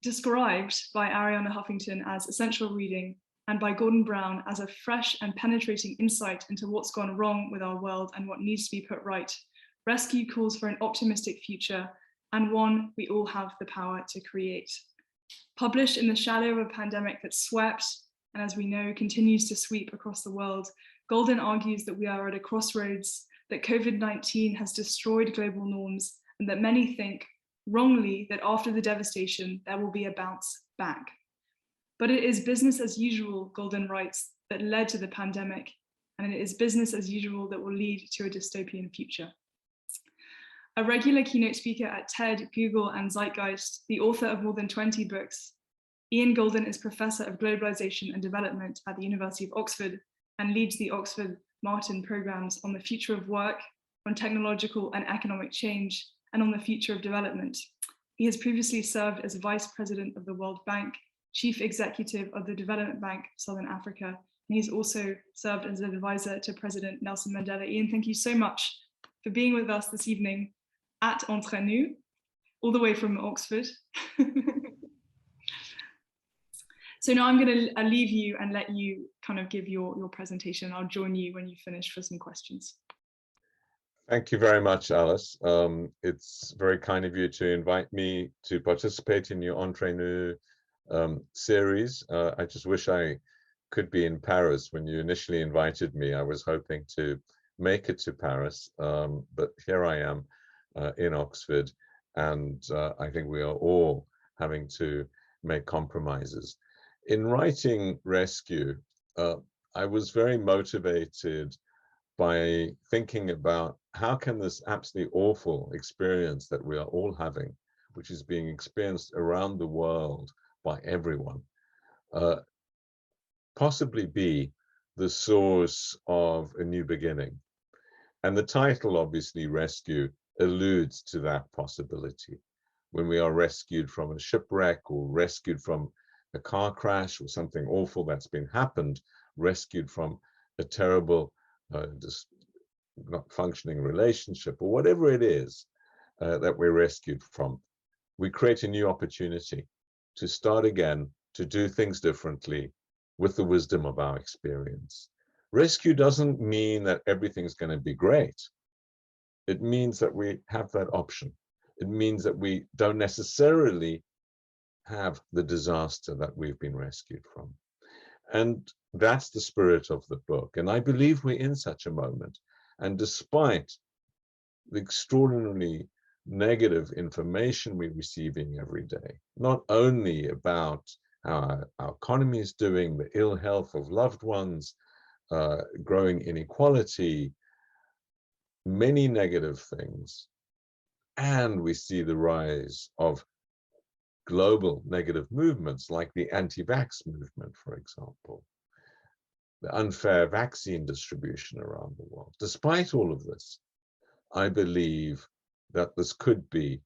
described by Arianna Huffington as essential reading and by Gordon Brown as a fresh and penetrating insight into what's gone wrong with our world and what needs to be put right, Rescue calls for an optimistic future and one we all have the power to create. Published in the shadow of a pandemic that swept, and as we know, continues to sweep across the world, Goldin argues that we are at a crossroads, that COVID-19 has destroyed global norms, and that many think, wrongly, that after the devastation, there will be a bounce back. But it is business as usual, Goldin writes, that led to the pandemic, and it is business as usual that will lead to a dystopian future. A regular keynote speaker at TED, Google, and Zeitgeist, the author of more than 20 books, Ian Goldin is Professor of Globalization and Development at the University of Oxford and leads the Oxford Martin programs on the future of work, on technological and economic change, and on the future of development. He has previously served as Vice President of the World Bank, Chief Executive of the Development Bank of Southern Africa, and he's also served as an advisor to President Nelson Mandela. Ian, thank you so much for being with us this evening at Entre Nous, all the way from Oxford. So now I'm going to leave you and let you kind of give your presentation. I'll join you when you finish for some questions. Thank you very much, Alice. It's very kind of you to invite me to participate in your Entre Nous series. I just wish I could be in Paris when you initially invited me. I was hoping to make it to Paris, but here I am in Oxford, and I think we are all having to make compromises. In writing Rescue, I was very motivated by thinking about how can this absolutely awful experience that we are all having, which is being experienced around the world by everyone, possibly be the source of a new beginning. And the title, obviously, Rescue, alludes to that possibility. When we are rescued from a shipwreck or rescued from a car crash or something awful that's been happened, rescued from a terrible, just not functioning relationship or whatever it is that we're rescued from, we create a new opportunity to start again, to do things differently with the wisdom of our experience. Rescue doesn't mean that everything's going to be great. It means that we have that option. It means that we don't necessarily have the disaster that we've been rescued from. And that's the spirit of the book. And I believe we're in such a moment. And despite the extraordinarily negative information we're receiving every day, not only about how our economy is doing, the ill health of loved ones, growing inequality, many negative things, and we see the rise of global negative movements like the anti-vax movement, for example, the unfair vaccine distribution around the world. Despite all of this, I believe that this could be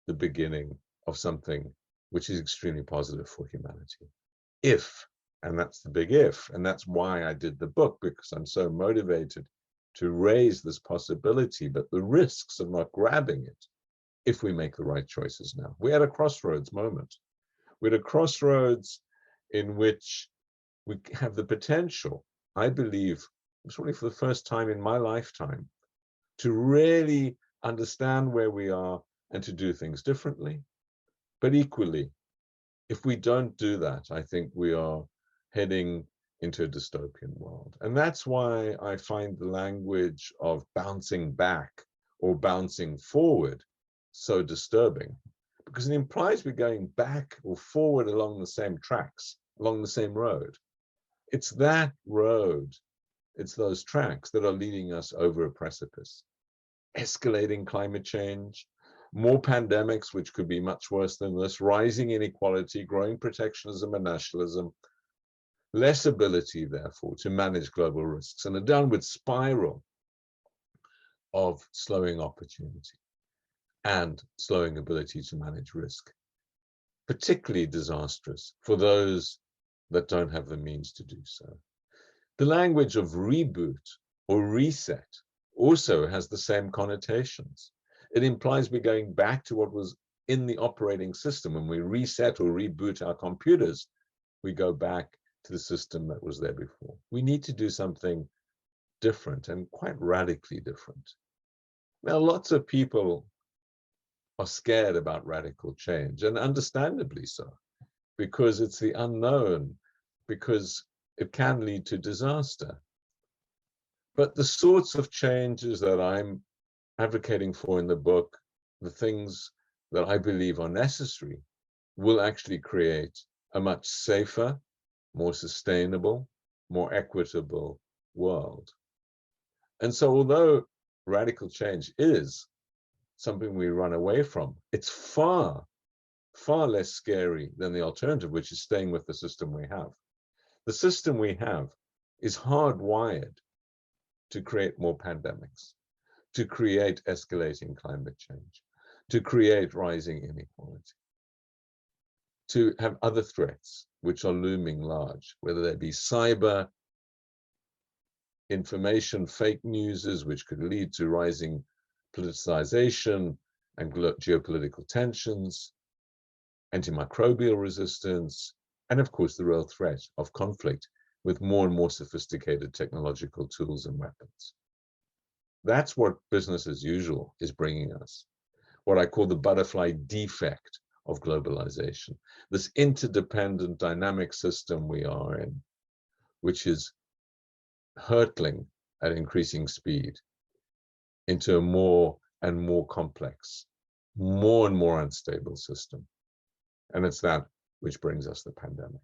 the beginning of something which is extremely positive for humanity. If, and that's the big if, and that's why I did the book, because I'm so motivated to raise this possibility, but the risks of not grabbing it if we make the right choices now. We're at a crossroads moment. We're at a crossroads in which we have the potential, I believe, certainly for the first time in my lifetime, to really understand where we are and to do things differently. But equally, if we don't do that, I think we are heading into a dystopian world. And that's why I find the language of bouncing back or bouncing forward so disturbing, because it implies we're going back or forward along the same tracks, along the same road. It's that road, it's those tracks that are leading us over a precipice. Escalating climate change, more pandemics, which could be much worse than this, rising inequality, growing protectionism and nationalism, less ability, therefore, to manage global risks, and a downward spiral of slowing opportunity and slowing ability to manage risk, particularly disastrous for those that don't have the means to do so. The language of reboot or reset also has the same connotations. It implies we're going back to what was in the operating system. When we reset or reboot our computers, we go back to the system that was there before. We need to do something different and quite radically different. Now, lots of people are scared about radical change, and understandably so, because it's the unknown, because it can lead to disaster. But the sorts of changes that I'm advocating for in the book, the things that I believe are necessary, will actually create a much safer, more sustainable, more equitable world. And so although radical change is something we run away from, it's far, far less scary than the alternative, which is staying with the system we have. The system we have is hardwired to create more pandemics, to create escalating climate change, to create rising inequality, to have other threats which are looming large, whether they be cyber, information, fake news, which could lead to rising politicization and geopolitical tensions, antimicrobial resistance, and of course the real threat of conflict with more and more sophisticated technological tools and weapons. That's what business as usual is bringing us, what I call the butterfly defect of globalization, this interdependent dynamic system we are in, which is hurtling at increasing speed into a more and more complex, more and more unstable system. And it's that which brings us the pandemic.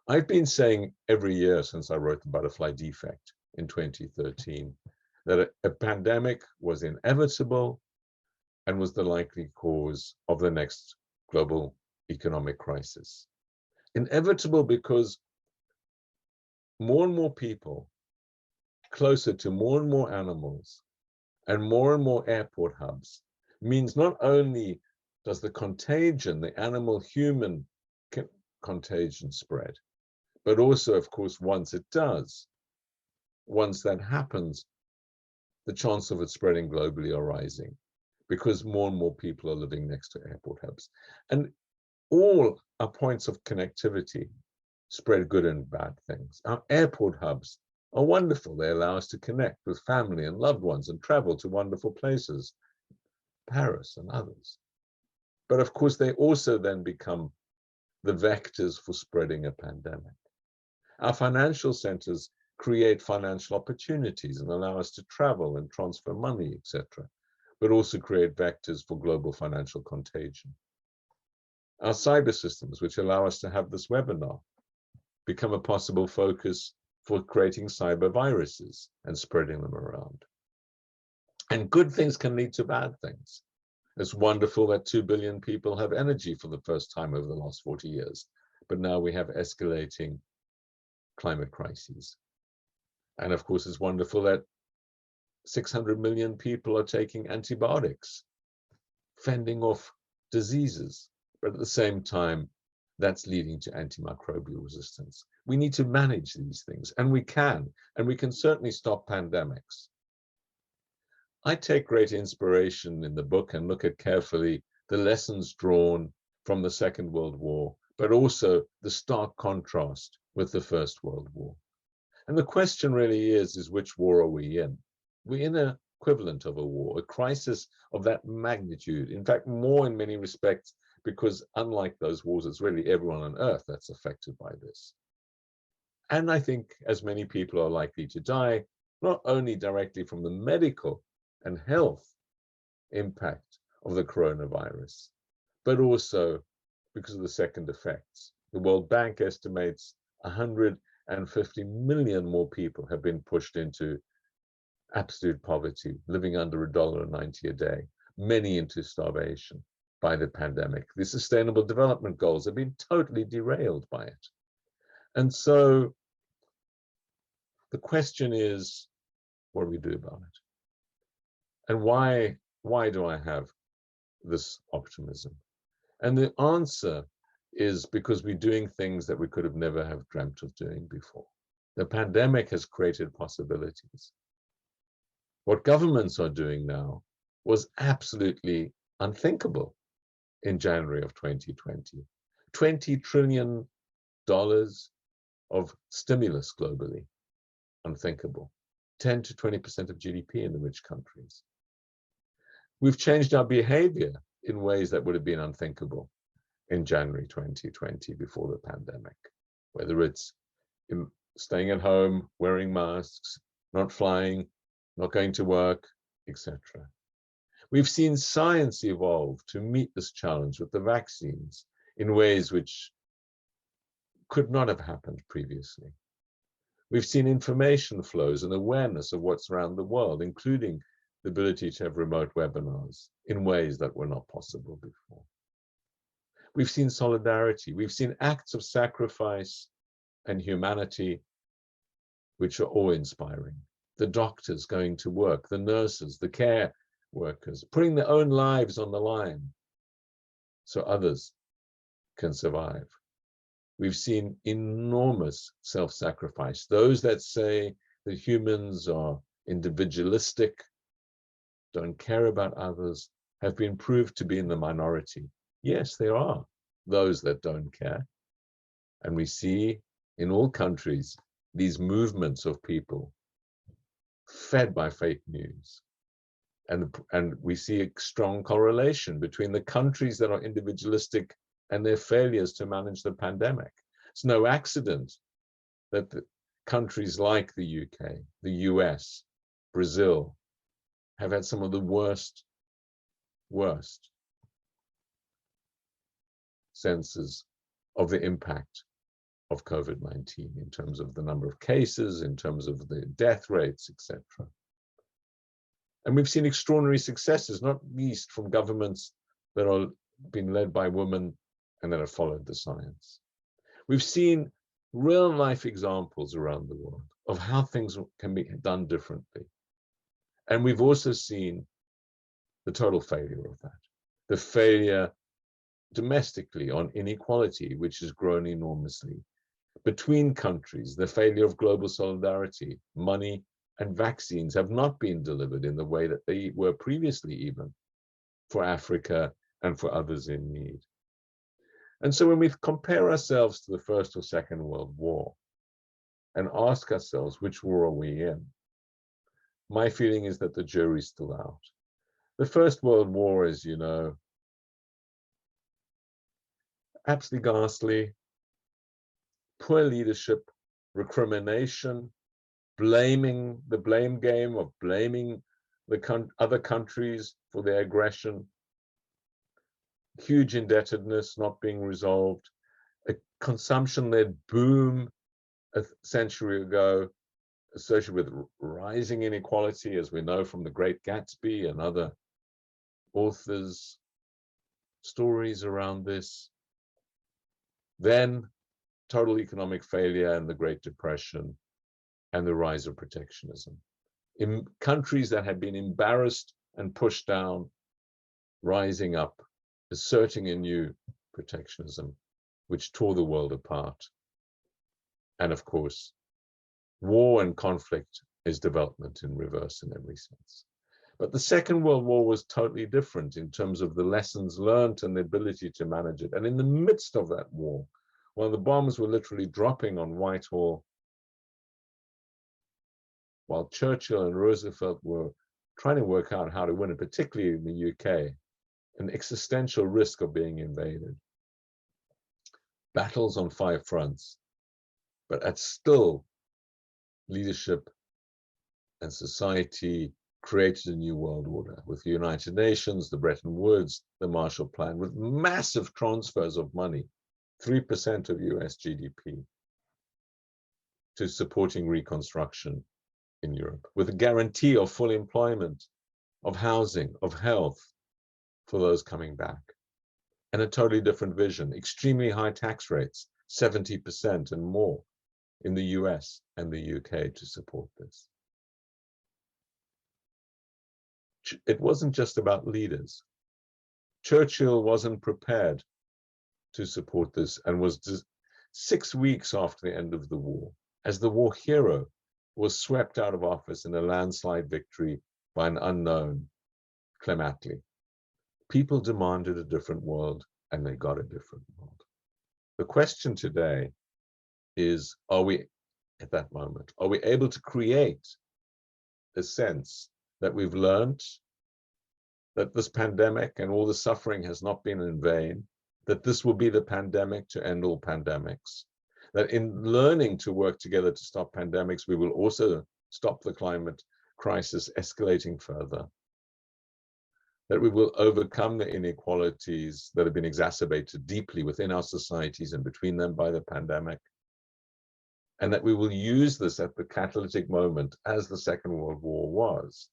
I've been saying every year since I wrote The Butterfly Defect in 2013 that a pandemic was inevitable and was the likely cause of the next global economic crisis. Inevitable because more and more people, closer to more and more animals, and more airport hubs means not only does the contagion, the animal-human contagion spread, but also, of course, once it does, once that happens, the chance of it spreading globally are rising because more and more people are living next to airport hubs. And all our points of connectivity spread good and bad things. Our airport hubs are wonderful. They allow us to connect with family and loved ones and travel to wonderful places, Paris and others. But of course, they also then become the vectors for spreading a pandemic. Our financial centers create financial opportunities and allow us to travel and transfer money, etc., but also create vectors for global financial contagion. Our cyber systems, which allow us to have this webinar, become a possible focus for creating cyber viruses and spreading them around. And good things can lead to bad things. It's wonderful that 2 billion people have energy for the first time over the last 40 years, but now we have escalating climate crises. And of course, it's wonderful that 600 million people are taking antibiotics, fending off diseases, but at the same time, that's leading to antimicrobial resistance. We need to manage these things, and we can certainly stop pandemics. I take great inspiration in the book and look at carefully the lessons drawn from the Second World War, but also the stark contrast with the First World War. And the question really is which war are we in? We're in an equivalent of a war, a crisis of that magnitude, in fact, more in many respects, because unlike those wars, it's really everyone on Earth that's affected by this. And I think as many people are likely to die, not only directly from the medical and health impact of the coronavirus, but also because of the second effects. The World Bank estimates 150 million more people have been pushed into absolute poverty, living under $1.90 a day, many into starvation by the pandemic. The Sustainable Development Goals have been totally derailed by it. And so the question is, what do we do about it? And why do I have this optimism? And the answer is because we're doing things that we could have never have dreamt of doing before. The pandemic has created possibilities. What governments are doing now was absolutely unthinkable in January of 2020. $20 trillion of stimulus globally, unthinkable. 10 to 20% of GDP in the rich countries. We've changed our behavior in ways that would have been unthinkable in January 2020 before the pandemic, whether it's staying at home, wearing masks, not flying, not going to work, etc. We've seen science evolve to meet this challenge with the vaccines in ways which could not have happened previously. We've seen information flows and awareness of what's around the world, including the ability to have remote webinars in ways that were not possible before. We've seen solidarity. We've seen acts of sacrifice and humanity, which are awe-inspiring. The doctors going to work, the nurses, the care workers, putting their own lives on the line so others can survive. We've seen enormous self-sacrifice. Those that say that humans are individualistic, don't care about others, have been proved to be in the minority. Yes, there are those that don't care. And we see in all countries these movements of people fed by fake news. And we see a strong correlation between the countries that are individualistic and their failures to manage the pandemic. It's no accident that the countries like the UK, the US, Brazil, have had some of the worst senses of the impact of COVID-19 in terms of the number of cases, in terms of the death rates, etc. And we've seen extraordinary successes, not least from governments that are being led by women and that have followed the science. We've seen real life examples around the world of how things can be done differently. And we've also seen the total failure of that. The failure domestically on inequality, which has grown enormously. Between countries, the failure of global solidarity, money and vaccines have not been delivered in the way that they were previously, even for Africa and for others in need. And so when we compare ourselves to the First or Second World War and ask ourselves, which war are we in? My feeling is that the jury's still out. The First World War, as you know, absolutely ghastly, poor leadership, recrimination, blaming the blame game of blaming the other countries for their aggression, huge indebtedness not being resolved, a consumption-led boom a century ago associated with rising inequality, as we know from The Great Gatsby and other authors' stories around this. Then total economic failure and the Great Depression and the rise of protectionism. In countries that had been embarrassed and pushed down, rising up, asserting a new protectionism, which tore the world apart. And of course, war and conflict is development in reverse in every sense. But the Second World War was totally different in terms of the lessons learned and the ability to manage it. And in the midst of that war, while the bombs were literally dropping on Whitehall, while Churchill and Roosevelt were trying to work out how to win, and particularly in the UK, an existential risk of being invaded. Battles on 5 fronts, but at still leadership and society created a new world order with the United Nations, the Bretton Woods, the Marshall Plan, with massive transfers of money, 3% of US GDP, to supporting reconstruction in Europe, with a guarantee of full employment, of housing, of health for those coming back, and a totally different vision, extremely high tax rates, 70% and more in the US and the UK to support this. It wasn't just about leaders. Churchill wasn't prepared to support this and was 6 weeks after the end of the war, as the war hero, was swept out of office in a landslide victory by an unknown Clem Attlee. People demanded a different world, and they got a different world. The question today is, are we, at that moment, are we able to create a sense that we've learned that this pandemic and all the suffering has not been in vain, that this will be the pandemic to end all pandemics, that in learning to work together to stop pandemics, we will also stop the climate crisis escalating further, that we will overcome the inequalities that have been exacerbated deeply within our societies and between them by the pandemic, and that we will use this at the catalytic moment, as the Second World War was,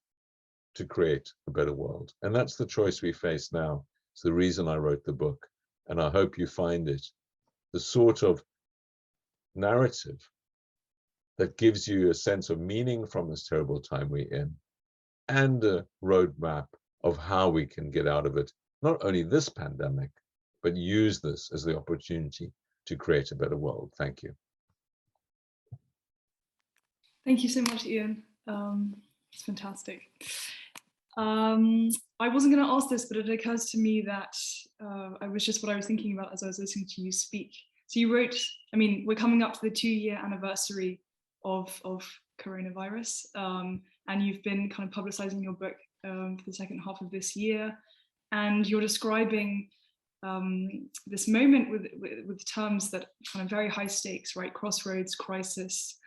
to create a better world. And that's the choice we face now. It's the reason I wrote the book, and I hope you find it the sort of narrative that gives you a sense of meaning from this terrible time we're in, and a roadmap of how we can get out of it, not only this pandemic, but use this as the opportunity to create a better world. Thank you. Thank you so much, Ian. It's fantastic. I wasn't going to ask this, but it occurs to me that I was just what I was thinking about as I was listening to you speak. So you wrote, I mean, we're coming up to the 2-year anniversary of coronavirus, and you've been kind of publicizing your book for the second half of this year, and you're describing this moment with terms that kind of very high stakes, right? Crossroads, crisis,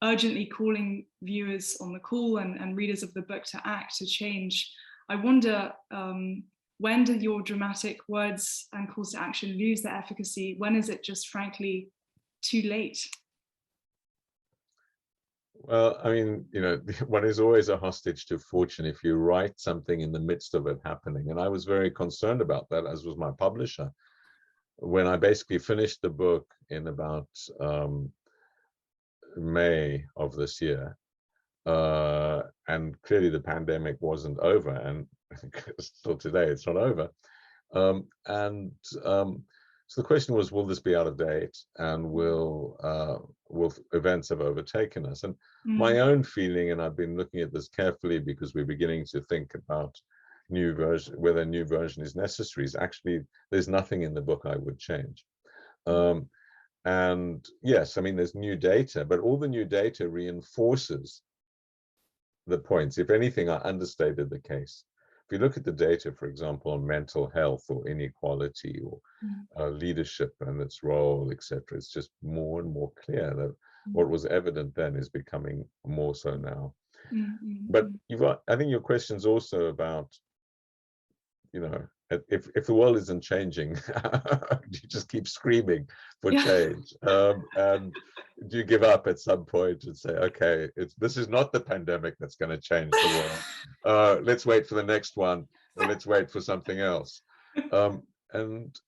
urgently calling viewers on the call and readers of the book to act, to change. I wonder, when do your dramatic words and calls to action lose their efficacy? When is it just frankly too late? Well, I mean, you know, one is always a hostage to fortune if you write something in the midst of it happening. And I was very concerned about that, as was my publisher. When I basically finished the book in about May of this year, and clearly the pandemic wasn't over, and still today it's not over. So the question was, will this be out of date, and will events have overtaken us? And my own feeling, and I've been looking at this carefully because we're beginning to think about new version, whether a new version is necessary, is actually there's nothing in the book I would change. And yes, I mean, there's new data, but all the new data reinforces the points. If anything, I understated the case. If you look at the data, for example, on mental health or inequality or leadership and its role, etc., it's just more and more clear that what was evident then is becoming more so now. But I think your question's also about, you know, if the world isn't changing, you just keep screaming for change, and do you give up at some point and say, okay, this is not the pandemic that's going to change the world. Let's wait for the next one, or let's wait for something else. And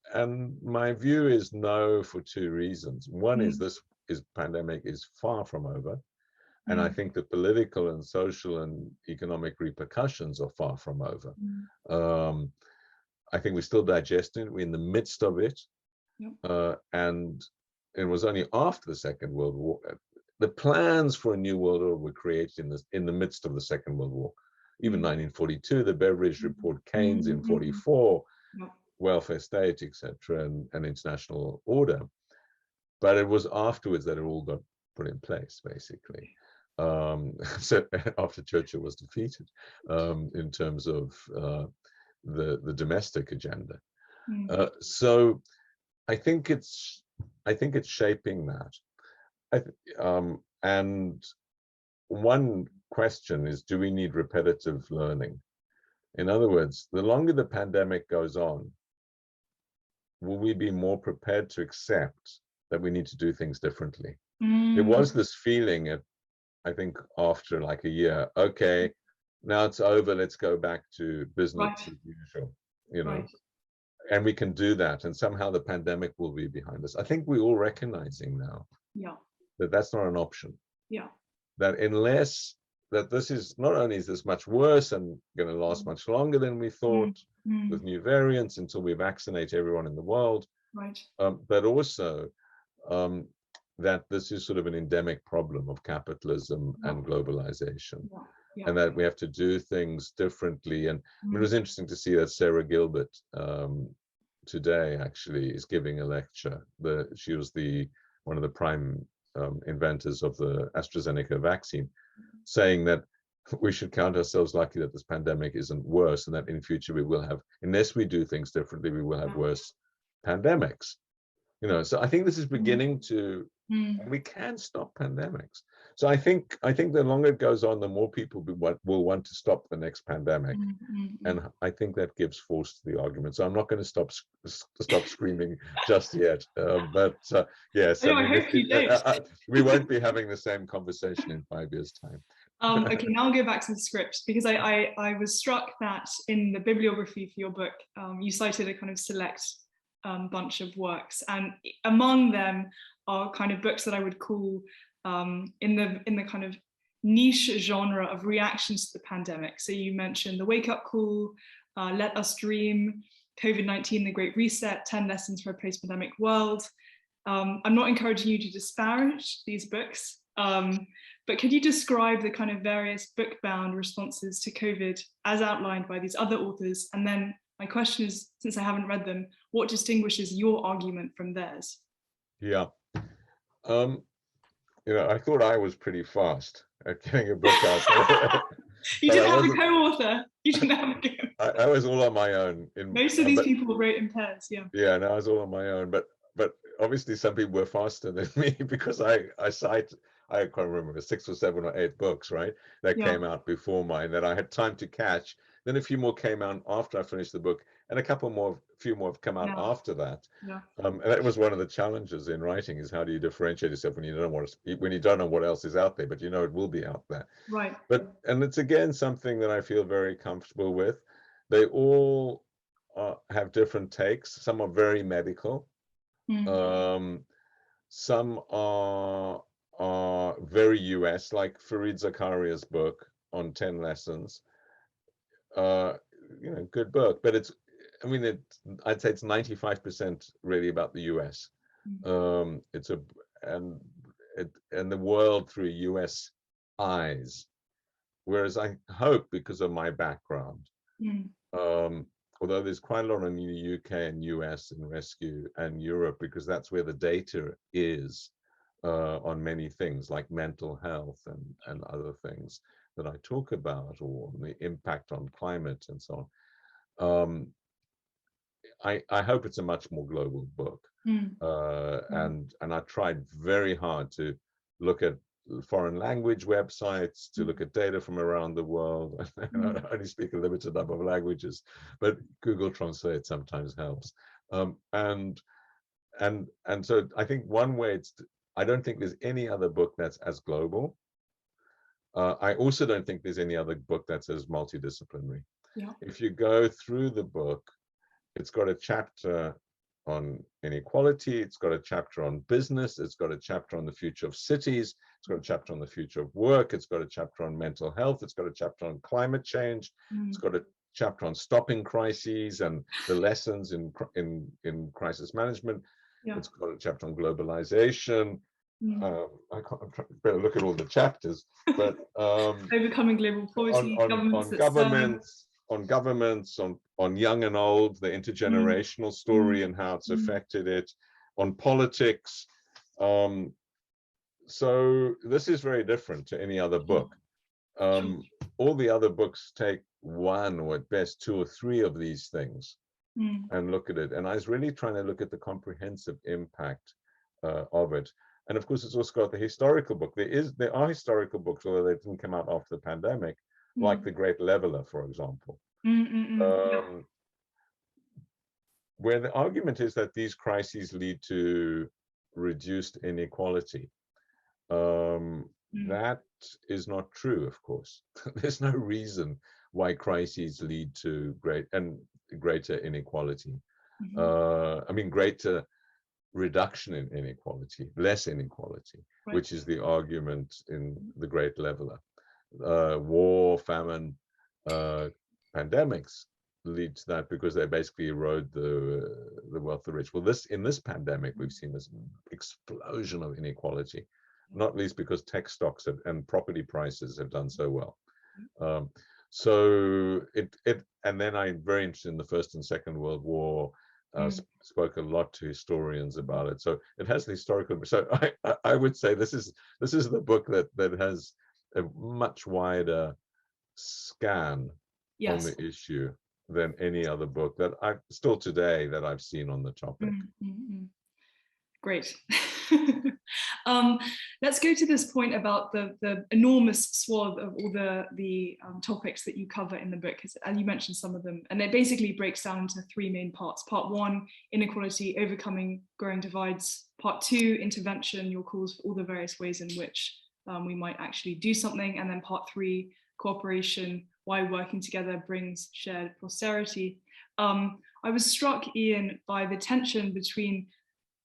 my view is no, for two reasons. One is this pandemic is far from over, and I think the political and social and economic repercussions are far from over. I think we're still digesting it. We're in the midst of it. And it was only after the Second World War. The plans for a new world order were created in the midst of the Second World War. Even 1942, the Beveridge Report, Keynes in 44, welfare state, etc., and international order. But it was afterwards that it all got put in place, basically. So after Churchill was defeated, in terms of the domestic agenda. So I think it's shaping that. And one question is, do we need repetitive learning? In other words, the longer the pandemic goes on, will we be more prepared to accept that we need to do things differently? There was this feeling I think after like a year, okay, now it's over, let's go back to business as usual, you know, and we can do that, and somehow the pandemic will be behind us. I think we're all recognizing now that that's not an option. That unless that this is, not only is this much worse and going to last much longer than we thought with new variants until we vaccinate everyone in the world, but also that this is sort of an endemic problem of capitalism and globalization. Yeah. and that we have to do things differently. And it was interesting to see that Sarah Gilbert today actually is giving a lecture. She was one of the prime inventors of the AstraZeneca vaccine, saying that we should count ourselves lucky that this pandemic isn't worse, and that in future we will have, unless we do things differently, we will have worse pandemics. So I think this is beginning to, and we can stop pandemics. So I think the longer it goes on, the more people will want to stop the next pandemic, and I think that gives force to the argument. So I'm not going to stop screaming just yet, but yes, I hope you don't. We won't be having the same conversation in 5 years' time. Okay, now I'll go back to the script, because I was struck that in the bibliography for your book, you cited a kind of select bunch of works, and among them are kind of books that I would call in the kind of niche genre of reactions to the pandemic. So you mentioned The Wake Up Call, Let Us Dream, COVID-19, The Great Reset, 10 Lessons for a Post-Pandemic World. I'm not encouraging you to disparage these books, but could you describe the kind of various book-bound responses to COVID as outlined by these other authors? And then my question is, since I haven't read them, what distinguishes your argument from theirs? Yeah. I thought I was pretty fast at getting a book out. You didn't have a co-author. You didn't have a co-author. I was all on my own. Most of these people wrote in pairs, yeah. Yeah, no, I was all on my own. But obviously some people were faster than me, because I can't remember, 6 or 7 or 8 books, right, that came out before mine that I had time to catch. Then a few more came out after I finished the book, and a few more have come out after that. Yeah. And that was one of the challenges in writing, is how do you differentiate yourself when you don't know what else is out there, but it will be out there. Right. And it's again something that I feel very comfortable with. They all have different takes. Some are very medical. Some are very US, like Fareed Zakaria's book on 10 lessons. Good book, but I'd say it's 95% really about the US. And the world through US eyes. Whereas I hope, because of my background, although there's quite a lot in the UK and US and rescue and Europe, because that's where the data is on many things like mental health and other things that I talk about, or the impact on climate and so on. I hope it's a much more global book. And I tried very hard to look at foreign language websites, to look at data from around the world. I only speak a limited number of languages, but Google Translate sometimes helps. And so I think one way I don't think there's any other book that's as global. I also don't think there's any other book that's as multidisciplinary. Yeah. If you go through the book, it's got a chapter on inequality, it's got a chapter on business, it's got a chapter on the future of cities, it's got a chapter on the future of work, it's got a chapter on mental health, it's got a chapter on climate change, it's got a chapter on stopping crises and the lessons in crisis management. Yeah. It's got a chapter on globalization. I better look at all the chapters, but overcoming global poverty, on governments, on young and old, the intergenerational story and how it's affected it, on politics. So this is very different to any other book. All the other books take 1 or at best 2 or 3 of these things and look at it. And I was really trying to look at the comprehensive impact of it. And of course, it's also got the historical book. There are historical books, although they didn't come out after the pandemic, like The Great Leveler, for example, where the argument is that these crises lead to reduced inequality. That is not true, of course. There's no reason why crises lead to greater inequality. Greater reduction in inequality, less inequality, which is the argument in The Great Leveler. War, famine, pandemics lead to that because they basically erode the wealth of the rich. Well, in this pandemic, we've seen this explosion of inequality, not least because tech stocks and property prices have done so well. So and then I'm very interested in the First and Second World War. Spoke a lot to historians about it. So it has the historical. So I would say this is the book that has a much wider scan on the issue than any other book that I've still today that I've seen on the topic. Great. Let's go to this point about the enormous swath of all the topics that you cover in the book, and you mentioned some of them, and it basically breaks down into three main parts. Part one, inequality, overcoming growing divides. Part two, intervention, your calls for all the various ways in which we might actually do something. And then part three, cooperation, why working together brings shared prosperity. I was struck, Ian, by the tension between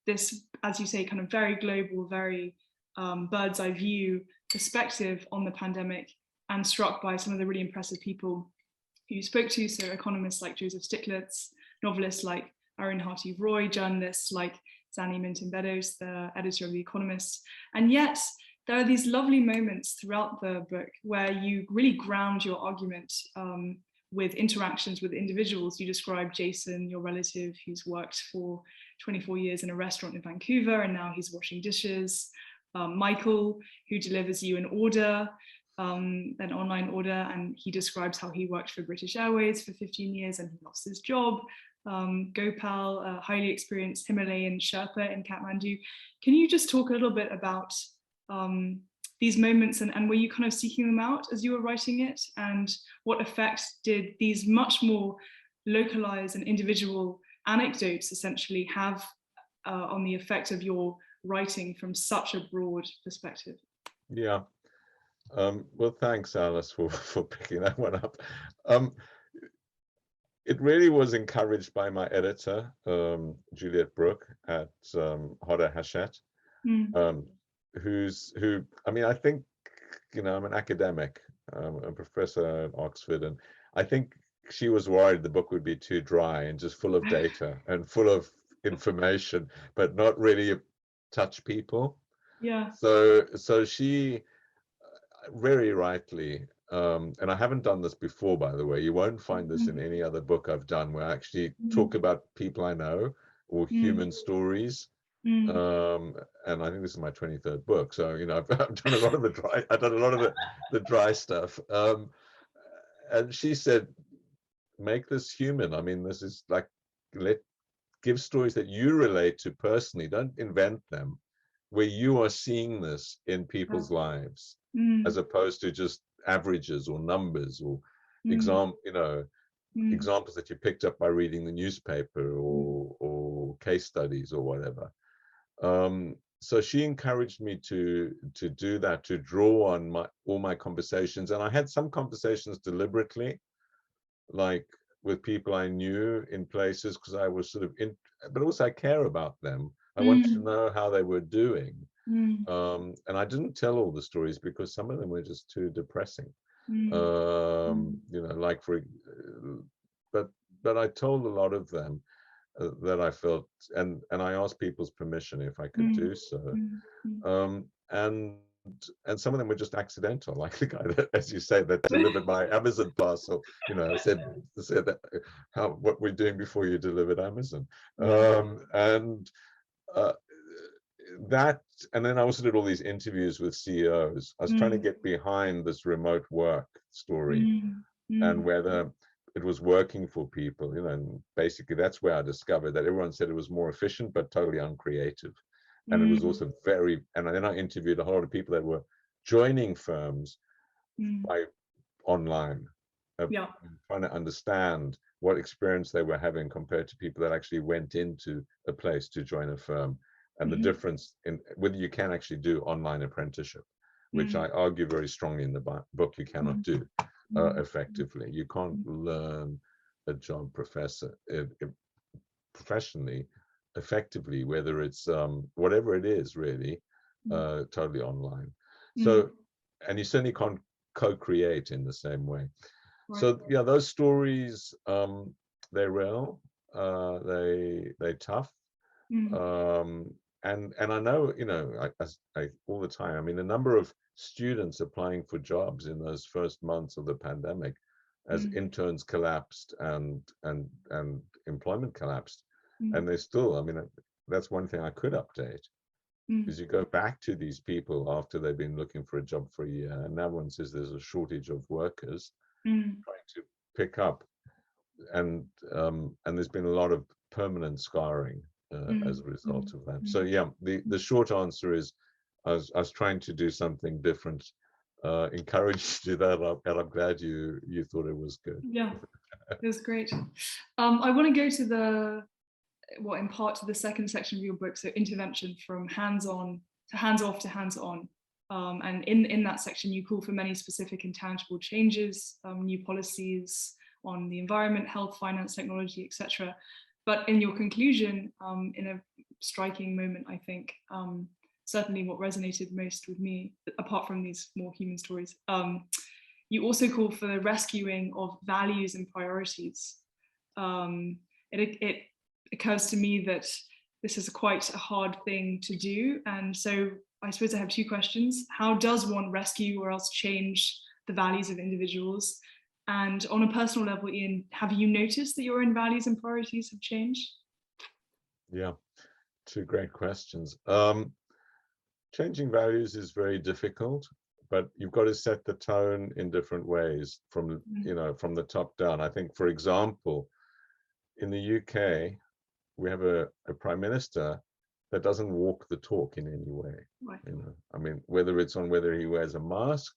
this, as you say, kind of very global, very bird's eye view perspective on the pandemic, and struck by some of the really impressive people who you spoke to. So economists like Joseph Stiglitz, novelists like Arundhati Roy, journalists like Zanny Minton-Beddoes, the editor of The Economist. And yet there are these lovely moments throughout the book where you really ground your argument with interactions with individuals. You describe Jason, your relative, who's worked for 24 years in a restaurant in Vancouver, and now he's washing dishes. Michael, who delivers you an order, an online order, and he describes how he worked for British Airways for 15 years and he lost his job. Gopal, a highly experienced Himalayan Sherpa in Kathmandu. Can you just talk a little bit about these moments, and were you kind of seeking them out as you were writing it, and what effect did these much more localized and individual anecdotes essentially have on the effect of your writing from such a broad perspective? Yeah, well, thanks, Alice, for picking that one up. It really was encouraged by my editor, Juliet Brooke at Hoda Hachette, who, I mean, I think, you know, I'm an academic, a professor at Oxford, and I think she was worried the book would be too dry and just full of data and full of information, but not really touch people. Yeah. So she very rightly, and I haven't done this before, by the way, you won't find this in any other book I've done where I actually talk about people I know or human stories. And I think this is my 23rd book, so you know I've done a lot of the dry stuff. And she said, make this human. I mean, this is like, give stories that you relate to personally. Don't invent them, where you are seeing this in people's lives, as opposed to just averages or numbers or examples that you picked up by reading the newspaper or case studies or whatever. So she encouraged me to do that, to draw on all my conversations. And I had some conversations deliberately, like with people I knew in places, because I was sort of but also I care about them. I wanted to know how they were doing. And I didn't tell all the stories because some of them were just too depressing. You know, like but I told a lot of them that I felt, and I asked people's permission if I could do so. And some of them were just accidental, like the guy that, as you say, that delivered my Amazon parcel, you know, said that, what we're doing before you delivered Amazon. And then I also did all these interviews with CEOs. I was trying to get behind this remote work story and whether it was working for people, you know, and basically that's where I discovered that everyone said it was more efficient, but totally uncreative. And it was also and then I interviewed a whole lot of people that were joining firms by online, trying to understand what experience they were having compared to people that actually went into a place to join a firm, and the difference in whether you can actually do online apprenticeship, which I argue very strongly in the book you cannot do effectively. You can't learn a job professionally effectively, whether it's whatever it is really, totally online. So, and you certainly can't co-create in the same way. So yeah, those stories, they're real, they tough, and I know, I all the time, I mean, the number of students applying for jobs in those first months of the pandemic, as interns collapsed and employment collapsed, and they still, I mean, that's one thing I could update, is you go back to these people after they've been looking for a job for a year, and now one says there's a shortage of workers, trying to pick up, and there's been a lot of permanent scarring as a result of that. So yeah, the short answer is I was trying to do something different, encouraged you to do that, and I'm glad you thought it was good. Yeah, it was great. I want to go to in part to the second section of your book, so intervention from hands-on to hands-off to hands-on. And in that section, you call for many specific and tangible changes, new policies on the environment, health, finance, technology, etc. But in your conclusion, in a striking moment, I think, certainly what resonated most with me, apart from these more human stories, you also call for the rescuing of values and priorities. It occurs to me that this is quite a hard thing to do. And so I suppose I have two questions. How does one rescue or else change the values of individuals? And on a personal level, Ian, have you noticed that your own values and priorities have changed? Yeah, two great questions. Changing values is very difficult, but you've got to set the tone in different ways from, from the top down. I think, for example, in the UK, we have a prime minister that doesn't walk the talk in any way. Right. I mean, whether it's on whether he wears a mask,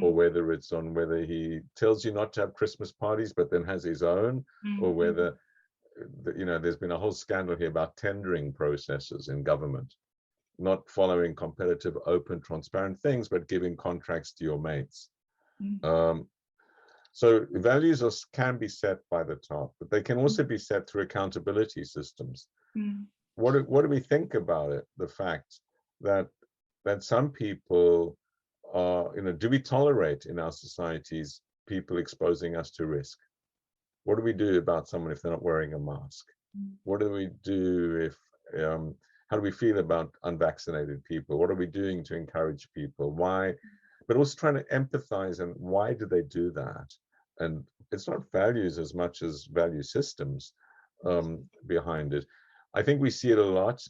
or whether it's on whether he tells you not to have Christmas parties, but then has his own, or whether, there's been a whole scandal here about tendering processes in government, not following competitive, open, transparent things, but giving contracts to your mates. So values can be set by the top, but they can also be set through accountability systems. What do we think about it? The fact that some people are, do we tolerate in our societies people exposing us to risk? What do we do about someone if they're not wearing a mask? What do we do if, how do we feel about unvaccinated people? What are we doing to encourage people? Why? But also trying to empathize, and why do they do that? And it's not values as much as value systems behind it. I think we see it a lot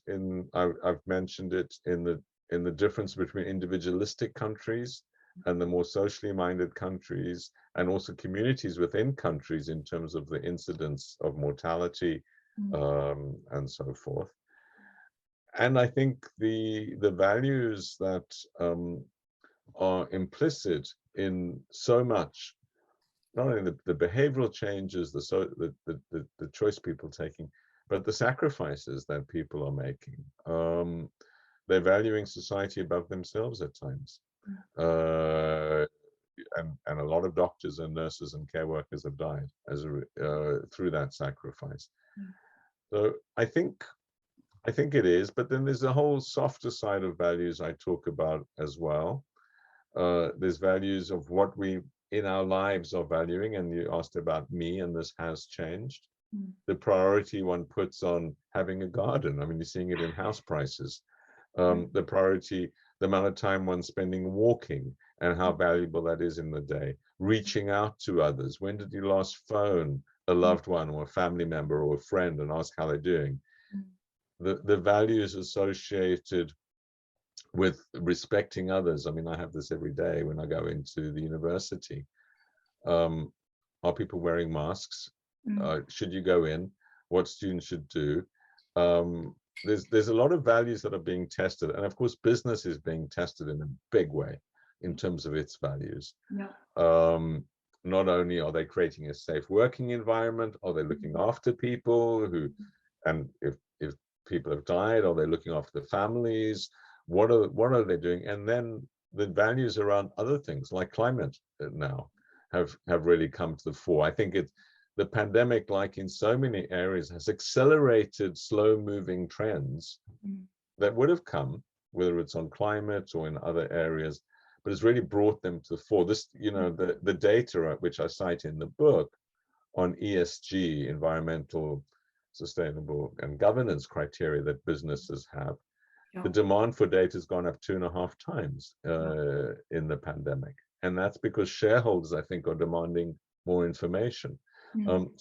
I've mentioned it in the difference between individualistic countries and the more socially minded countries, and also communities within countries in terms of the incidence of mortality and so forth. And I think the values that are implicit in so much, not only the behavioral changes, the choice people taking, but the sacrifices that people are making. They're valuing society above themselves at times. And a lot of doctors and nurses and care workers have died through that sacrifice. So I think it is, but then there's a whole softer side of values I talk about as well. There's values of what we in our lives are valuing, and you asked about me, and this has changed. The priority one puts on having a garden. I mean, you're seeing it in house prices. The priority, the amount of time one's spending walking, and how valuable that is in the day. Reaching out to others. When did you last phone a loved one or a family member or a friend and ask how they're doing? The values associated with respecting others. I mean, I have this every day when I go into the university. Are people wearing masks? Should you go in? What students should do? There's a lot of values that are being tested, and of course business is being tested in a big way in terms of its values. Not only are they creating a safe working environment, are they looking after people who, and if people have died, are they looking after the families? What are they doing? And then the values around other things like climate now have really come to the fore. I think the pandemic, like in so many areas, has accelerated slow-moving trends that would have come, whether it's on climate or in other areas, but it's really brought them to the fore. This, the data which I cite in the book on ESG, environmental, sustainable, and governance criteria that businesses have, The demand for data has gone up 2.5 times in the pandemic. And that's because shareholders, I think, are demanding more information. Values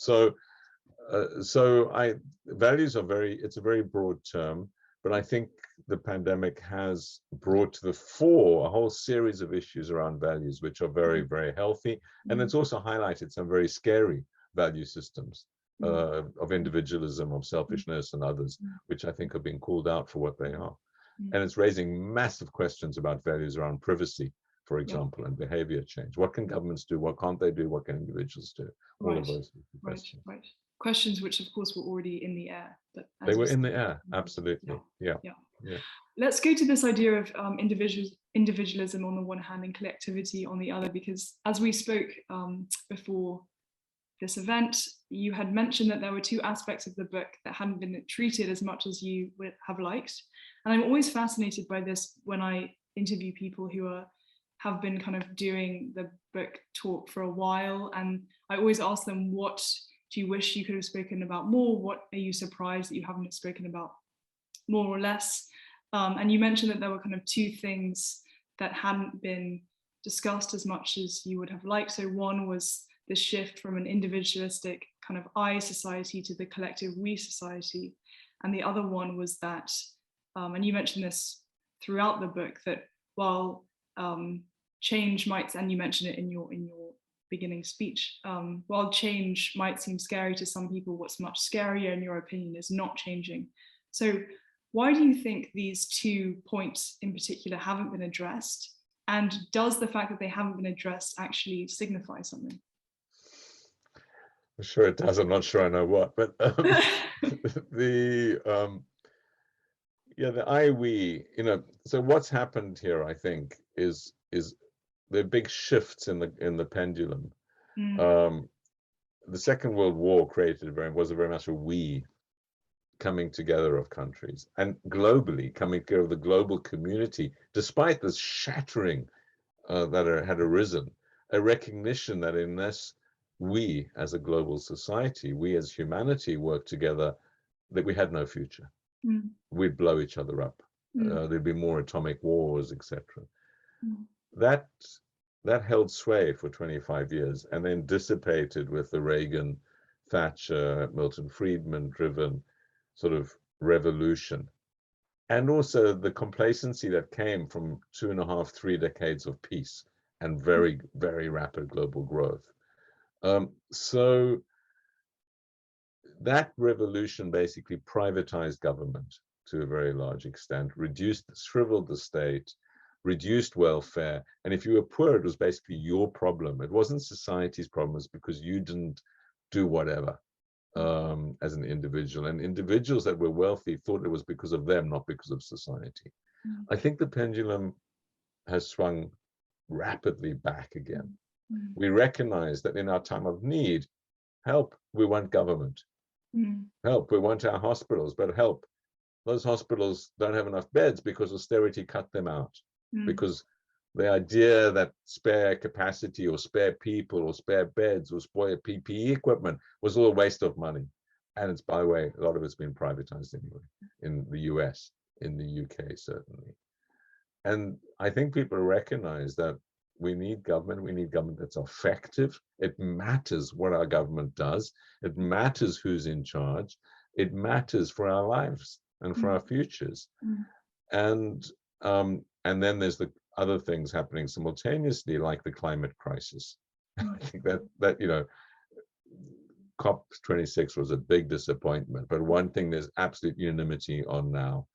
are it's a very broad term, but I think the pandemic has brought to the fore a whole series of issues around values, which are very, very healthy. And it's also highlighted some very scary value systems of individualism, of selfishness and others, which I think are being called out for what they are. And it's raising massive questions about values around privacy, for example, and behavior change. What can governments do? What can't they do? What can individuals do? All of those questions. Questions which, of course, were already in the air. But they were in the air, absolutely. Yeah. Let's go to this idea of individualism on the one hand and collectivity on the other, because as we spoke before this event, you had mentioned that there were two aspects of the book that hadn't been treated as much as you would have liked. And I'm always fascinated by this when I interview people who have been kind of doing the book talk for a while. And I always ask them, what do you wish you could have spoken about more? What are you surprised that you haven't spoken about more or less? And you mentioned that there were kind of two things that hadn't been discussed as much as you would have liked. So one was the shift from an individualistic kind of I society to the collective we society. And the other one was that, and you mentioned this throughout the book, that while change might, and you mentioned it in your beginning speech, while change might seem scary to some people, what's much scarier in your opinion is not changing. So why do you think these 2 points in particular haven't been addressed? And does the fact that they haven't been addressed actually signify something? I'm sure it does. I'm not sure I know what, but the I, we, so what's happened here, I think, is there are big shifts in the pendulum. The Second World War was a very much a we coming together of countries, and globally coming together of the global community, despite this shattering that had arisen, a recognition that unless we as a global society, we as humanity work together, that we had no future. We'd blow each other up. There'd be more atomic wars, etc. That held sway for 25 years and then dissipated with the Reagan, Thatcher, Milton Friedman driven sort of revolution. And also the complacency that came from 2.5, 3 decades of peace and very, very rapid global growth. So that revolution basically privatized government to a very large extent, shriveled the state, reduced welfare. And if you were poor, it was basically your problem. It wasn't society's problem, it's because you didn't do whatever as an individual. And individuals that were wealthy thought it was because of them, not because of society. I think the pendulum has swung rapidly back again. We recognize that in our time of need, help, we want government. Help, we want our hospitals, but help, those hospitals don't have enough beds because austerity cut them out. Because the idea that spare capacity or spare people or spare beds or spare PPE equipment was all a waste of money. And it's, by the way, a lot of it's been privatized anyway, in the US, in the UK, certainly. And I think people recognize that we need government that's effective. It matters what our government does. It matters who's in charge. It matters for our lives and for our futures. And then there's the other things happening simultaneously, like the climate crisis. I think that COP26 was a big disappointment, but one thing there's absolute unanimity on now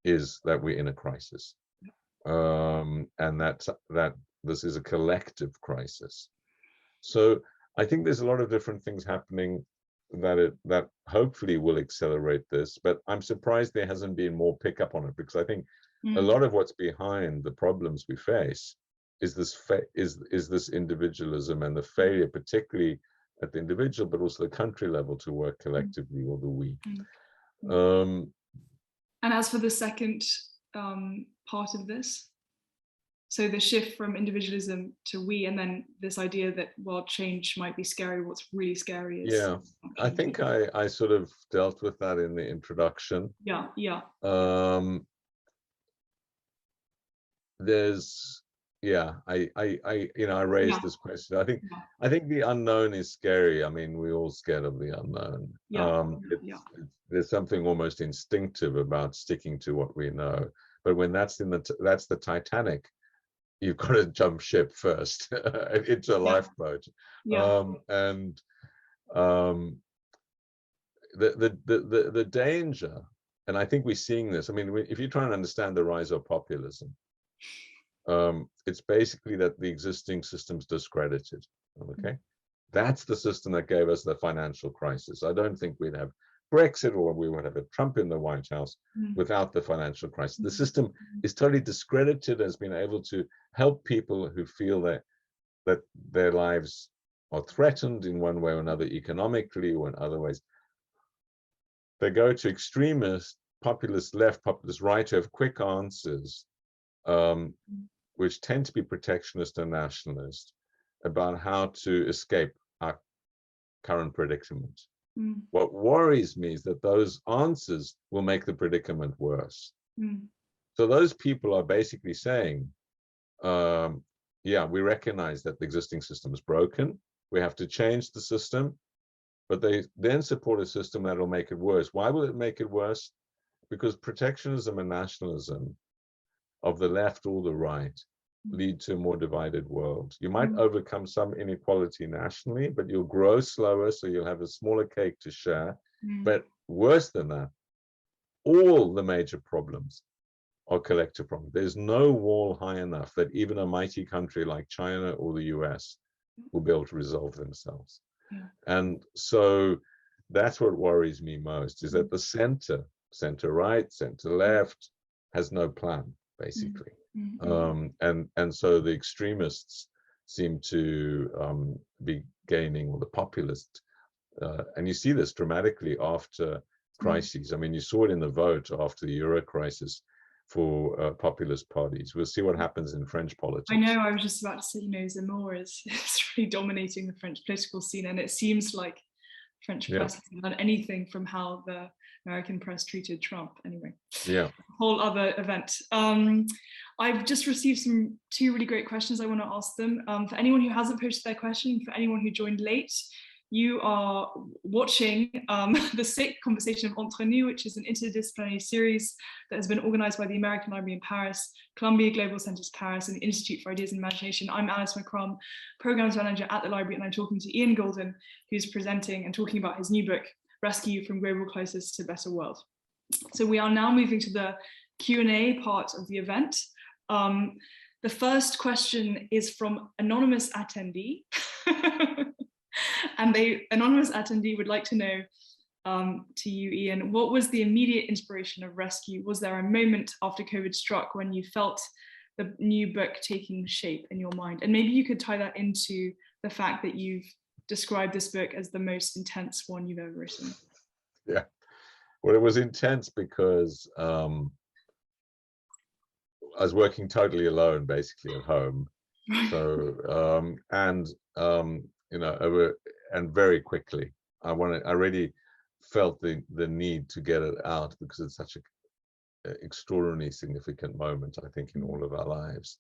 is that we're in a crisis, and that this is a collective crisis. So I think there's a lot of different things happening that hopefully will accelerate this, but I'm surprised there hasn't been more pickup on it, because I think a lot of what's behind the problems we face is this individualism and the failure, particularly at the individual, but also the country level, to work collectively, or the we. And as for the second part of this, so the shift from individualism to we, and then this idea that while change might be scary, what's really scary is... I think I sort of dealt with that in the introduction. there's, yeah, I raised Yeah, this question. I think yeah, the unknown is scary. I mean, we're all scared of the unknown. yeah, yeah, There's something almost instinctive about sticking to what we know. But when that's that's the Titanic, you've got to jump ship first into a yeah, lifeboat. yeah, And um, the danger, and I think we're seeing this. I mean, if you try and understand the rise of populism, it's basically that the existing system's discredited. Okay, that's the system that gave us the financial crisis. I don't think we'd have Brexit or we would have a Trump in the White House without the financial crisis. The system is totally discredited as being able to help people who feel that their lives are threatened in one way or another, economically or in other ways. They go to extremist, populist left, populist right, who have quick answers, which tend to be protectionist and nationalist, about how to escape our current predicament. What worries me is that those answers will make the predicament worse. So those people are basically saying, yeah, we recognize that the existing system is broken. We have to change the system, but they then support a system that will make it worse. Why will it make it worse? Because protectionism and nationalism of the left or the right lead to a more divided world. You might overcome some inequality nationally, but you'll grow slower, so you'll have a smaller cake to share. But worse than that, all the major problems are collective problems. There's no wall high enough that even a mighty country like China or the US will be able to resolve themselves. And so that's what worries me most, is that the center right, center left, has no plan, basically. And so the extremists seem to be gaining, or the populist, and you see this dramatically after crises. I mean, you saw it in the vote after the Euro crisis for populist parties. We'll see what happens in French politics. I know, I was just about to say, Zemmour is really dominating the French political scene, and it seems like French press hasn't done anything from how the American press treated Trump. Anyway, whole other event. I've just received two really great questions I want to ask them. For anyone who hasn't posted their question, for anyone who joined late, you are watching the SICK Conversation of Entre Nous, which is an interdisciplinary series that has been organized by the American Library in Paris, Columbia Global Centers Paris, and the Institute for Ideas and Imagination. I'm Alice McCrum, Programs Manager at the library, and I'm talking to Ian Goldin, who's presenting and talking about his new book, Rescue from Global Crisis to Better World. So we are now moving to the Q&A part of the event. The first question is from anonymous attendee. And the anonymous attendee would like to know, to you, Ian, what was the immediate inspiration of Rescue? Was there a moment after COVID struck when you felt the new book taking shape in your mind? And maybe you could tie that into the fact that you've described this book as the most intense one you've ever written. Yeah, well, it was intense because I was working totally alone, basically at home. So, and very quickly, I really felt the need to get it out, because it's such an extraordinarily significant moment, I think, in all of our lives.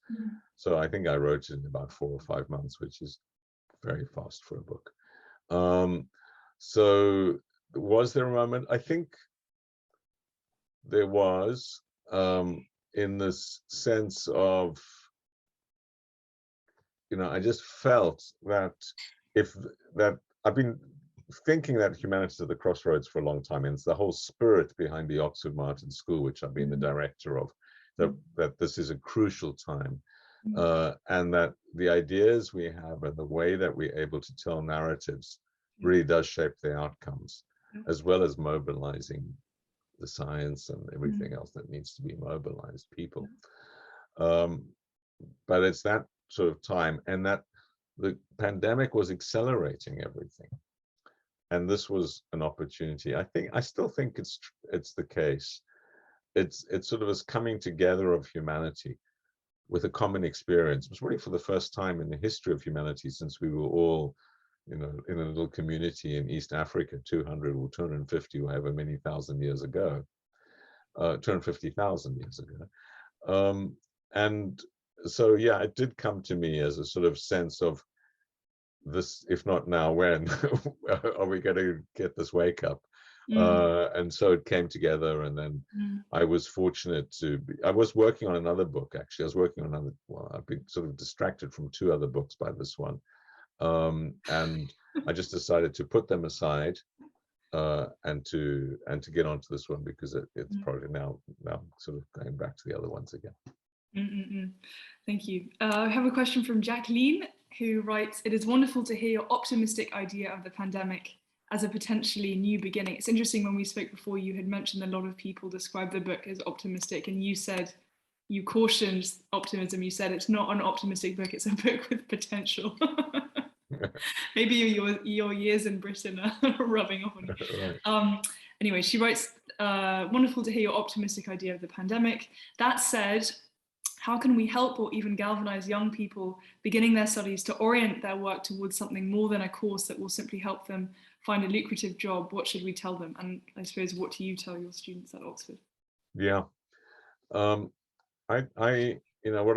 So I think I wrote it in about 4 or 5 months, which is very fast for a book. So was there a moment? I think there was, in this sense of, I just felt that I've been thinking that humanities at the crossroads for a long time, and it's the whole spirit behind the Oxford Martin School, which I've been the director of, that this is a crucial time, and that the ideas we have and the way that we're able to tell narratives really does shape the outcomes, as well as mobilizing the science and everything else that needs to be mobilized, people. But it's that sort of time, and that the pandemic was accelerating everything, and this was an opportunity. I still think it's the case. It's sort of this coming together of humanity with a common experience. It was really for the first time in the history of humanity, since we were all, in a little community in East Africa 200 or 250 or however many thousand years ago, 250,000 years ago. And so, yeah, it did come to me as a sort of sense of this, if not now, when are we going to get this wake up? And so it came together, and then I was fortunate I was working on another book, actually. I was working on another, well, I've been sort of distracted from 2 other books by this one. And I just decided to put them aside and to get onto this one, because it's probably now sort of going back to the other ones again. Thank you. I have a question from Jacqueline, who writes, "It is wonderful to hear your optimistic idea of the pandemic as a potentially new beginning." It's interesting, when we spoke before, you had mentioned a lot of people describe the book as optimistic, and you said, you cautioned optimism. You said it's not an optimistic book, it's a book with potential. Maybe your years in Britain are rubbing off on you. Right. Anyway, she writes, "Wonderful to hear your optimistic idea of the pandemic. That said, how can we help or even galvanize young people beginning their studies to orient their work towards something more than a course that will simply help them find a lucrative job? What should we tell them?" And I suppose, what do you tell your students at Oxford? Yeah. What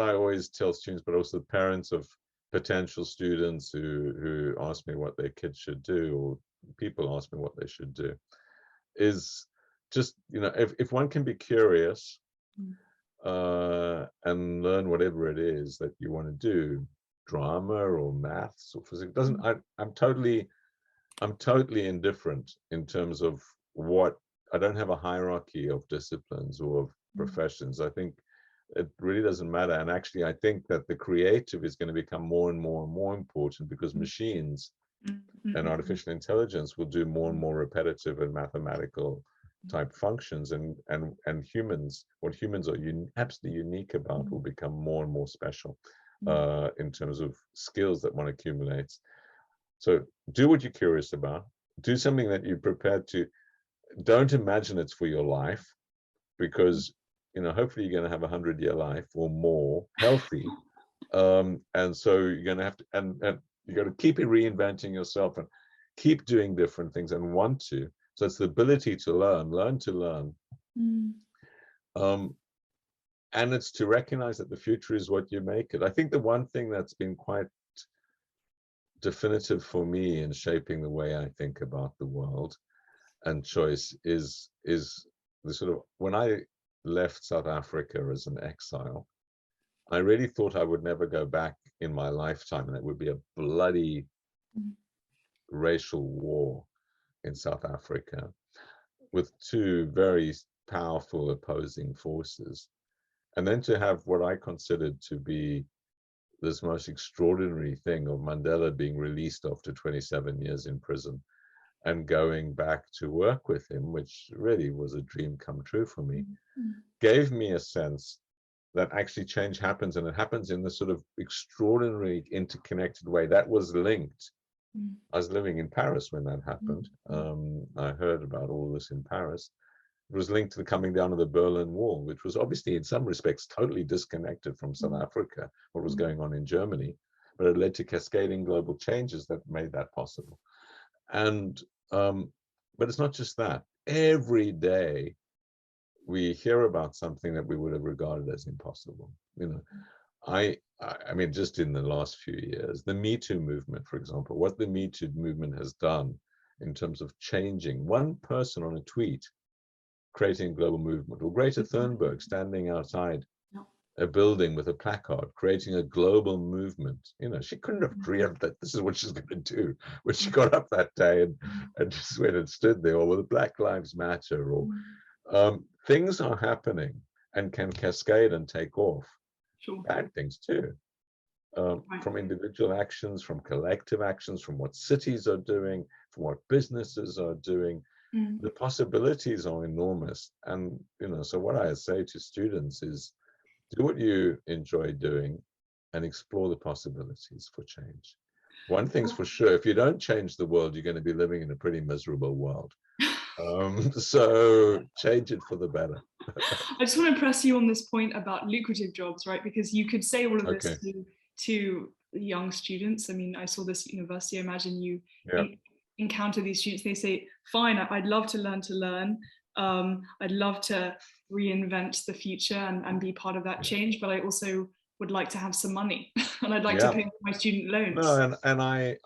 I always tell students, but also the parents of potential students who ask me what their kids should do, or people ask me what they should do, is just, if one can be curious and learn whatever it is that you want to do, drama or maths or physics, I'm totally indifferent in terms of what. I don't have a hierarchy of disciplines or of professions. I think it really doesn't matter. And actually, I think that the creative is going to become more and more and more important, because machines and artificial intelligence will do more and more repetitive and mathematical type functions, and humans, what humans are absolutely unique about, will become more and more special in terms of skills that one accumulates. So do what you're curious about. Do something that you're prepared to. Don't imagine it's for your life, because hopefully you're going to have 100-year life or more, healthy, and so you're going to have to, and you got to keep reinventing yourself and keep doing different things and want to. So it's the ability to learn to learn, and it's to recognize that the future is what you make it. I think the one thing that's been quite definitive for me in shaping the way I think about the world and choice is the sort of, when I left South Africa as an exile, I really thought I would never go back in my lifetime, and it would be a bloody racial war in South Africa with 2 very powerful opposing forces. And then to have what I considered to be this most extraordinary thing of Mandela being released after 27 years in prison and going back to work with him, which really was a dream come true for me, gave me a sense that actually change happens, and it happens in this sort of extraordinary interconnected way that was linked. I was living in Paris when that happened. I heard about all this in Paris. It was linked to the coming down of the Berlin Wall, which was obviously in some respects totally disconnected from South Africa, what was going on in Germany, but it led to cascading global changes that made that possible. And but it's not just that. Every day we hear about something that we would have regarded as impossible. I mean, just in the last few years, the Me Too movement, for example, what the Me Too movement has done in terms of changing one person on a tweet, creating a global movement, or Greta Thunberg standing outside a building with a placard, creating a global movement. She couldn't have dreamt that this is what she's going to do when she got up that day and just went and stood there, or with Black Lives Matter, or things are happening and can cascade and take off. Sure. Bad things too, from individual actions, from collective actions, from what cities are doing, from what businesses are doing. The possibilities are enormous. And so what I say to students is, do what you enjoy doing and explore the possibilities for change. One thing's for sure, if you don't change the world, you're going to be living in a pretty miserable world. So change it for the better. I just want to press you on this point about lucrative jobs, right? Because you could say all of this to young students. I mean, I saw this at university. I imagine you encounter these students. They say, fine, I'd love to learn. I'd love to, reinvent the future and be part of that change, but I also would like to have some money and I'd like to Yeah. pay my student loans. No, and I,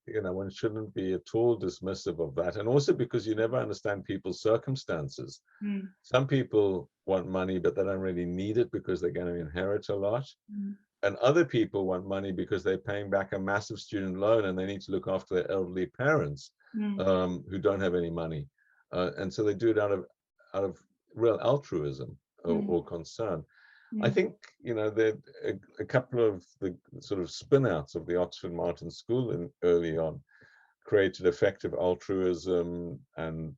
you know, one shouldn't be at all dismissive of that, and also because you never understand people's circumstances. Mm, Some people want money, but they don't really need it because they're going to inherit a lot. mm, And other people want money because they're paying back a massive student loan and they need to look after their elderly parents who don't have any money. And so they do it out of real altruism or concern. I think, you know, that a couple of the sort of spin-outs of the Oxford Martin School early on created effective altruism and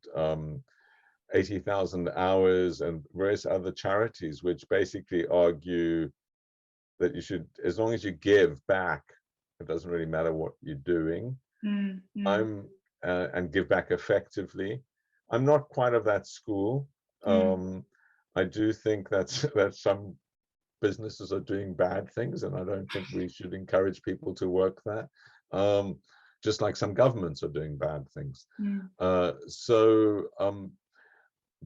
80,000 hours and various other charities, which basically argue that you should, as long as you give back, it doesn't really matter what you're doing. And give back effectively. I'm not quite of that school. I do think that some businesses are doing bad things, and I don't think we should encourage people to work there. Just like some governments are doing bad things.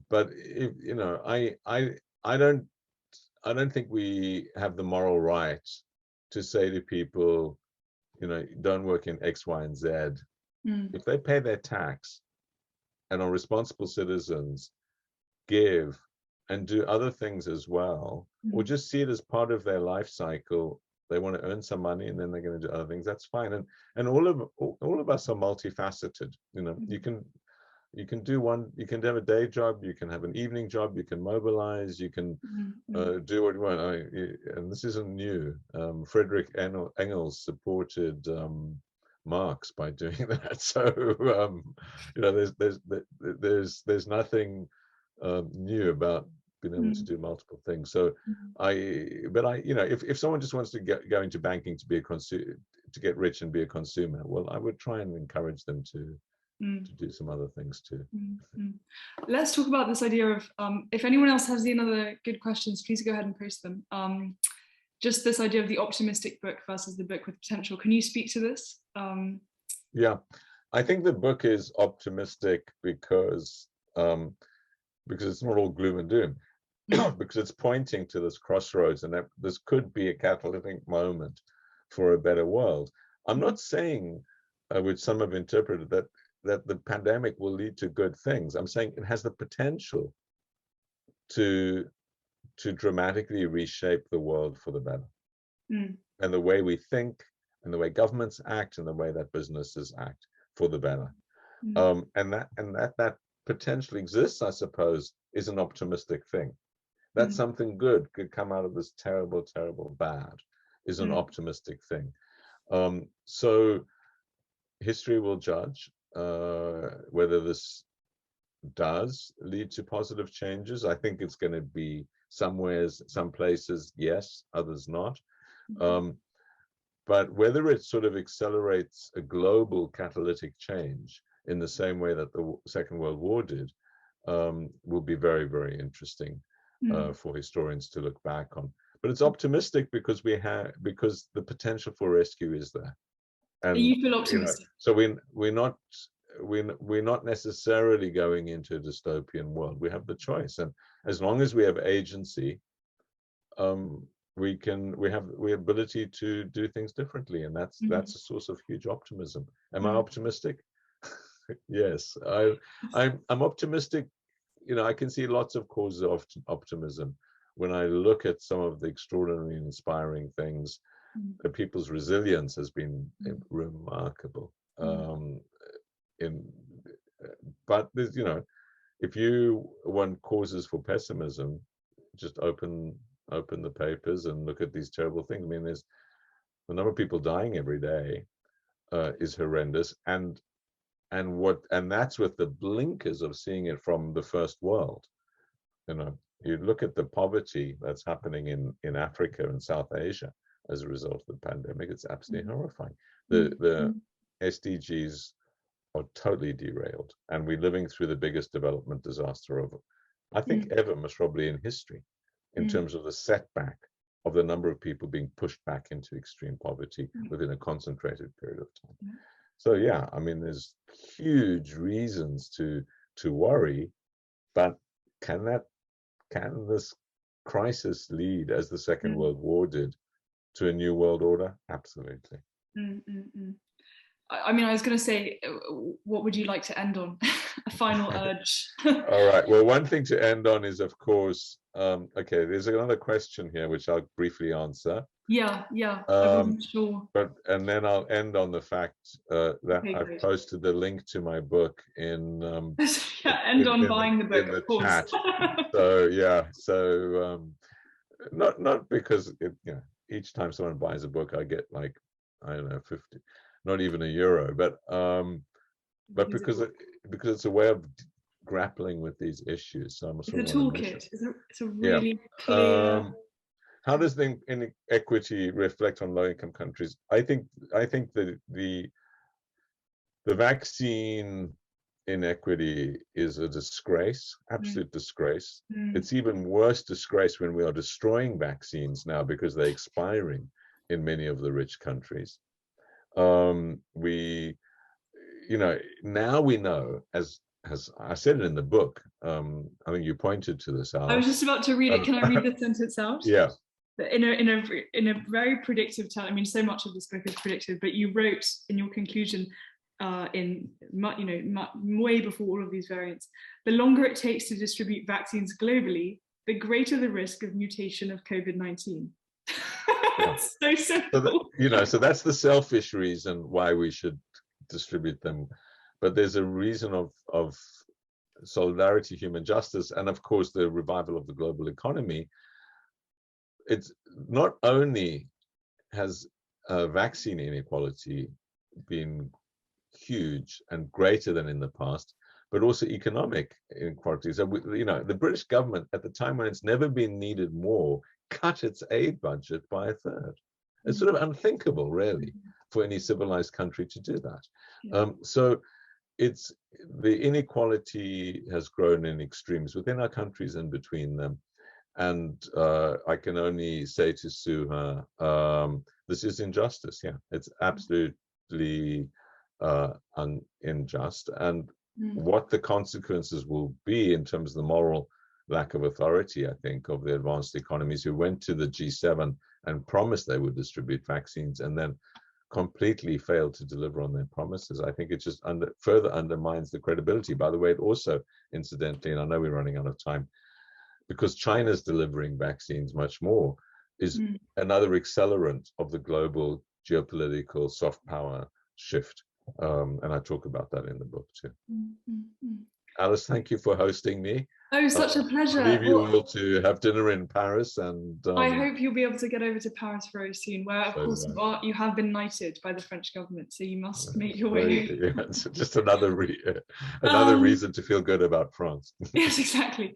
But if, you know, I don't think we have the moral right to say to people, you know, don't work in X, Y, and Z. If they pay their tax and are responsible citizens, give and do other things as well, or just see it as part of their life cycle. They want to earn some money and then they're going to do other things. That's fine. And all of us are multifaceted. You know, you can do one. You can have a day job. You can have an evening job. You can mobilize. You can do what you want. And this isn't new. Friedrich Engels supported Marx by doing that. So you know, there's nothing new about being able to do multiple things. So you know, if someone just wants to go into banking to be a consumer, to get rich and be a consumer, well, I would try and encourage them to do some other things too. Let's talk about this idea of if anyone else has any other good questions, please go ahead and post them. Just this idea of the optimistic book versus the book with potential. Can you speak to this? Yeah, I think the book is optimistic because it's not all gloom and doom, because it's pointing to this crossroads, and that this could be a catalytic moment for a better world. I'm not saying, which some have interpreted, that the pandemic will lead to good things. I'm saying it has the potential to dramatically reshape the world for the better, and the way we think, and the way governments act, and the way that businesses act for the better. And that potential exists, I suppose, is an optimistic thing. That something good could come out of this terrible, terrible bad is an optimistic thing. So history will judge whether this does lead to positive changes. I think it's going to be some places, yes, others not. But whether it sort of accelerates a global catalytic change in the same way that the Second World War did, will be very, very interesting for historians to look back on. But it's optimistic because because the potential for rescue is there. And you feel optimistic. You know, so we're not necessarily going into a dystopian world. We have the choice, and as long as we have agency, we have the ability to do things differently, and that's a source of huge optimism. Am I optimistic? Yes, I'm optimistic. You know, I can see lots of causes of optimism when I look at some of the extraordinary and inspiring things. People's resilience has been remarkable. But there's, you know, if you want causes for pessimism, just open the papers and look at these terrible things. I mean, there's the number of people dying every day is horrendous, and that's with the blinkers of seeing it from the first world. You know, you look at the poverty that's happening in Africa and South Asia as a result of the pandemic. It's absolutely horrifying. The SDGs are totally derailed, and we're living through the biggest development disaster of, I think, ever, most probably in history, in terms of the setback of the number of people being pushed back into extreme poverty within a concentrated period of time. So yeah, I mean, there's huge reasons to worry, but can that can this crisis lead, as the Second Mm. World War did, to a new world order? Absolutely. I mean, I was going to say, what would you like to end on? A final urge. All right. Well, one thing to end on is, of course, okay, there's another question here, which I'll briefly answer. Yeah, I wasn't sure. And then I'll end on the fact that Okay, I've great. posted the link to my book in Yeah, end on buying the book, in the of course. chat. So yeah, so not because each time someone buys a book, I get like, I don't know, 50, not even €1, but because it's a way of grappling with these issues. So I'm it's a toolkit. It's a really clear. How does the inequity reflect on low-income countries? I think that the vaccine inequity is a disgrace, absolute disgrace. It's even worse disgrace when we are destroying vaccines now because they're expiring in many of the rich countries. We, now we know, as I said it in the book, I think you pointed to this, Alice. I was just about to read it. Can I read the sentence out? Yeah. In a very predictive tone. I mean, so much of this book is predictive, but you wrote in your conclusion, way before all of these variants, the longer it takes to distribute vaccines globally, the greater the risk of mutation of COVID-19. It's so simple. So that's the selfish reason why we should distribute them, but there's a reason of solidarity, human justice, and of course the revival of the global economy. It's not only has vaccine inequality been huge and greater than in the past, but also economic inequality. So the British government, at the time when it's never been needed more, cut its aid budget by a third. It's sort of unthinkable, really, for any civilized country to do that. So it's the inequality has grown in extremes within our countries and between them. And I can only say to Suha, this is injustice. Yeah, it's absolutely unjust. And what the consequences will be in terms of the moral lack of authority, I think, of the advanced economies who went to the G7 and promised they would distribute vaccines and then completely failed to deliver on their promises. I think it just further undermines the credibility. By the way, it also, incidentally, and I know we're running out of time, because China's delivering vaccines much more, is another accelerant of the global geopolitical soft power shift. And I talk about that in the book too. Alice, thank you for hosting me. Oh, such a pleasure. I'll leave you all to have dinner in Paris, and I hope you'll be able to get over to Paris very soon, where of course you have been knighted by the French government, so you must make your way. It's just another reason to feel good about France. Yes, exactly.